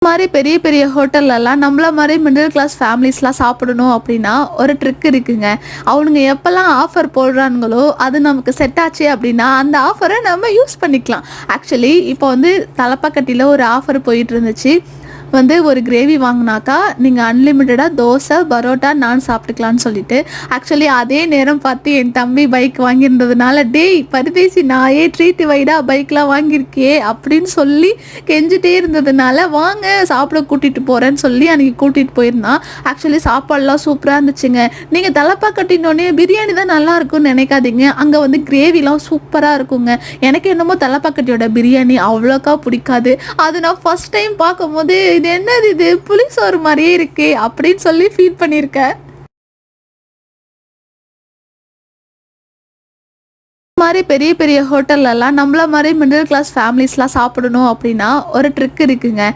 மாரி பெரிய பெரிய ஹோட்டல்லலாம் நம்மள மாரி மிடில் கிளாஸ் ஃபேமிலிஸ்லாம் சாப்பிடணும் அப்படின்னா ஒரு ட்ரிக் இருக்குங்க. அவனுங்க எப்பலாம் ஆஃபர் போடுறானுங்களோ, அது நமக்கு செட் ஆச்சு அப்படின்னா, அந்த ஆஃபர நம்ம யூஸ் பண்ணிக்கலாம். ஆக்சுவலி இப்போ வந்து தலப்பாக்கட்டில ஒரு ஆஃபர் போயிட்டு இருந்துச்சு. ஒரு கிரேவி வாங்குனாக்கா, நீங்க அன்லிமிட்டடா தோசை, பரோட்டா, நான் சாப்பிட்டுக்கலான்னு சொல்லிட்டு. ஆக்சுவலி அதே நேரம் பார்த்து என் தம்பி பைக் வாங்கியிருந்ததுனால, "டேய் பரதேசி நாயே ட்ரீட் வைடா பைக்லாம் வாங்கியிருக்கியே" அப்படின்னு சொல்லி கெஞ்சிட்டே இருந்ததுனால, "வாங்க சாப்பிட கூட்டிட்டு போறேன்னு" சொல்லி அன்னைக்கு கூட்டிட்டு போயிருந்தான். ஆக்சுவலி சாப்பாடுலாம் சூப்பரா இருந்துச்சுங்க. நீங்க தலப்பாக்கட்டினோனே பிரியாணி தான் நல்லா இருக்கும்னு நினைக்காதீங்க. அங்க வந்து கிரேவிலாம் சூப்பரா இருக்குங்க. எனக்கு என்னமோ தலப்பாக்கட்டியோட பிரியாணி அவ்வளோக்கா பிடிக்காது. அது நான் ஃபர்ஸ்ட் டைம் பார்க்கும்போது, "இது என்னது இது? புளி சோறு மாரியே இருக்கே" அப்படின்னு சொல்லி ஃபீல் பண்ணியிருக்கேன். மாரி பெரிய பெரிய ஹோட்டல்லலாம் நம்மள மாரி மிடில் கிளாஸ் ஃபேமிலிஸ்லாம் சாப்பிடணும் அப்படின்னா ஒரு ட்ரிக் இருக்குங்க.